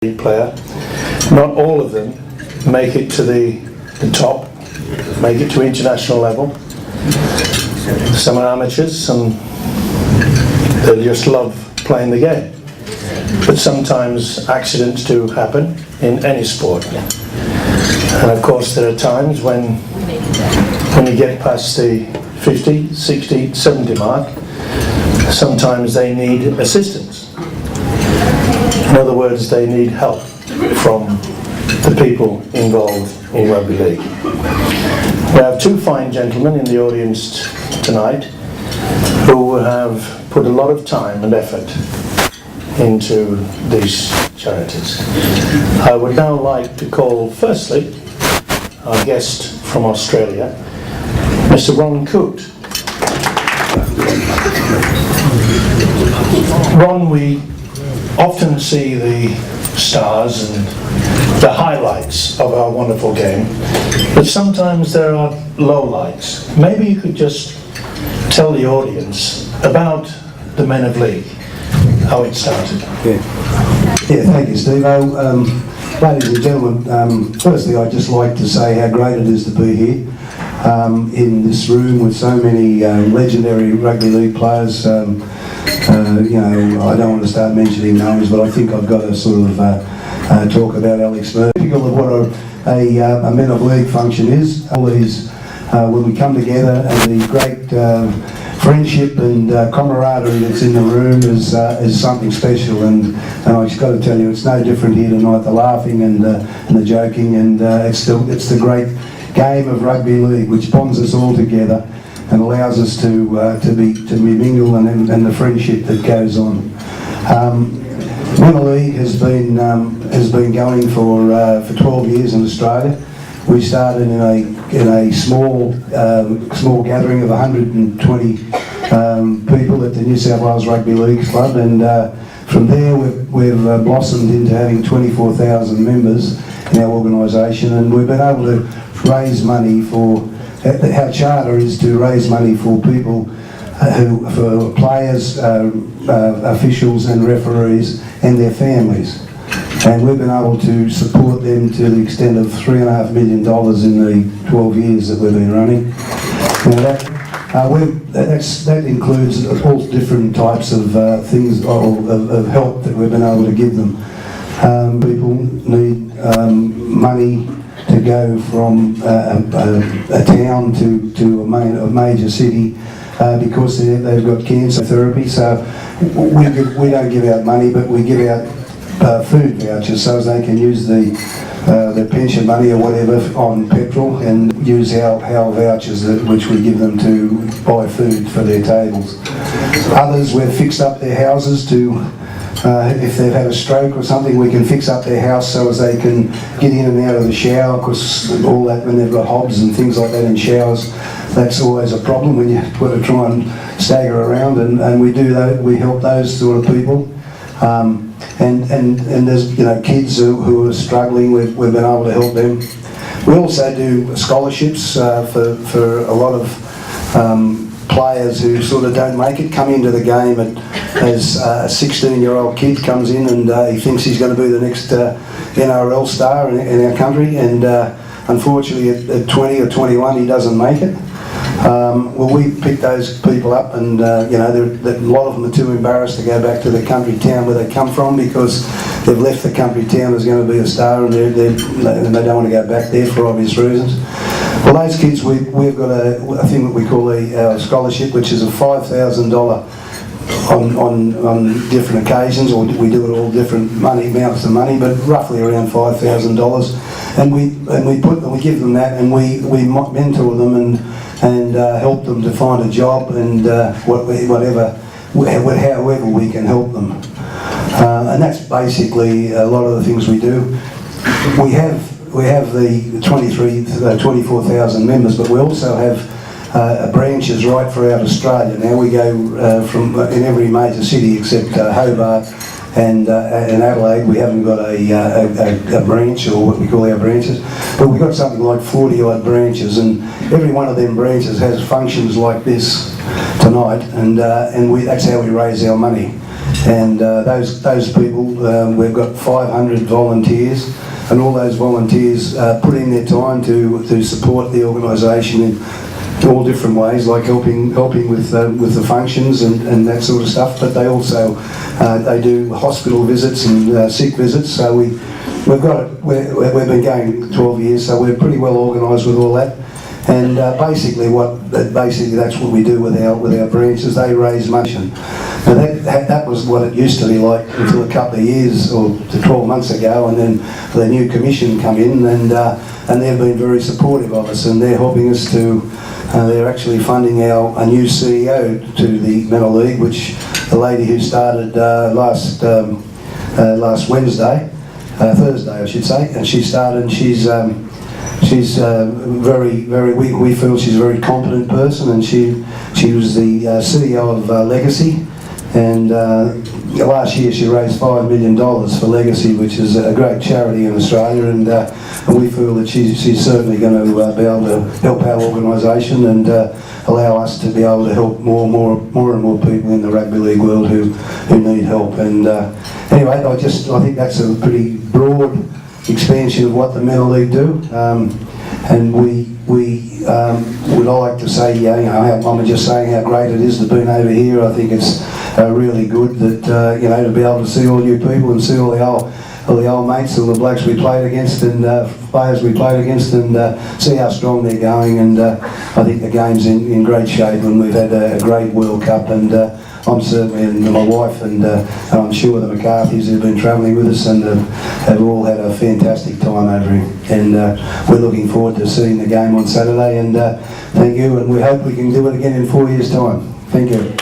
player. Not all of them make it to the top, make it to international level. Some are amateurs, some they just love playing the game. But sometimes accidents do happen in any sport. And of course there are times when you get past the 50, 60, 70 mark, sometimes they need assistance. In other words, they need help from the people involved in rugby league. We have two fine gentlemen in the audience tonight who have put a lot of time and effort into these charities. I would now like to call firstly our guest from Australia, Mr. Ron Coote. Ron, we often see the stars and the highlights of our wonderful game, but sometimes there are lowlights. Maybe you could just tell the audience about the Men of League, how it started. Yeah, thank you, Steve. Ladies and gentlemen, firstly I'd just like to say how great it is to be here in this room with so many legendary rugby league players. You know, I don't want to start mentioning names, but I think I've got to sort of talk about Alex Murphy. Typical of what a Men of League function is. All these, when we come together, and the great friendship and camaraderie that's in the room is something special. And I just got to tell you, it's no different here tonight. The laughing and the joking, and it's the great game of rugby league which bonds us all together and allows us to mingle and the friendship that goes on. Men of League has been going for 12 years in Australia. We started in a small gathering of 120 people at the New South Wales Rugby League Club, and from there we've blossomed into having 24,000 members in our organisation, and we've been able to raise money for. Our charter is to raise money for people, for players, officials and referees and their families. And we've been able to support them to the extent of $3.5 million in the 12 years that we've been running. Now that includes all different types of things of help that we've been able to give them. People need money to go from a town to a major city because they've got cancer therapy. So we don't give out money, but we give out food vouchers so as they can use their pension money or whatever on petrol, and use our vouchers which we give them to buy food for their tables. Others, we've fixed up their houses to. If they've had a stroke or something, we can fix up their house so as they can get in and out of the shower, because all that, when they've got hobs and things like that in showers, that's always a problem when you've got to try and stagger around, and we do that. We help those sort of people. And there's kids who are struggling, we've been able to help them. We also do scholarships for a lot of players who sort of don't make it, come into the game as a 16-year-old kid comes in and he thinks he's going to be the next NRL star in our country, and unfortunately at 20 or 21 he doesn't make it. Well, we pick those people up, and a lot of them are too embarrassed to go back to the country town where they come from, because they've left the country town as going to be a star, and they don't want to go back there for obvious reasons. Well, those kids, we've got a thing that we call a scholarship, which is a $5,000 on different occasions, or we do it all different amounts of money, but roughly around $5,000. And we give them that, and we mentor them and help them to find a job, and however we can help them. And that's basically a lot of the things we do. We have the 24,000 members, but we also have branches right throughout Australia. Now we go in every major city except Hobart and in Adelaide. We haven't got a branch, or what we call our branches, but we've got something like 40 odd branches, and every one of them branches has functions like this tonight, and that's how we raise our money. And those people, we've got 500 volunteers, and all those volunteers put in their time to support the organisation in all different ways, like helping with the functions and that sort of stuff. But they also they do hospital visits and sick visits. So we've been going 12 years, so we're pretty well organised with all that. And basically that's what we do with our branches. They raise money. Now that was what it used to be like until a couple of years or to 12 months ago, and then the new commission come in, and they've been very supportive of us, and they're helping us to. They're actually funding a new CEO to the Mental League, which the lady who started last Thursday I should say, and she started, and she's very, we feel she's a very competent person, and she was the CEO of Legacy, and last year she raised $5 million for Legacy, which is a great charity in Australia, and we feel that she's certainly going to be able to help our organisation and allow us to be able to help more and more people in the rugby league world who need help. And anyway, I think that's a pretty broad expansion of what the Mental League do, and we would like to say, how Mama just saying how great it is to be over here. I think it's really good that to be able to see all you people and see all the old mates, all the blokes we played against and players we played against, and see how strong they're going. And I think the game's in great shape, and we've had a great World Cup, and I'm certainly, and my wife, and I'm sure the McCarthys who've been travelling with us and have all had a fantastic time over here. And we're looking forward to seeing the game on Saturday, and thank you, and we hope we can do it again in 4 years' time. Thank you.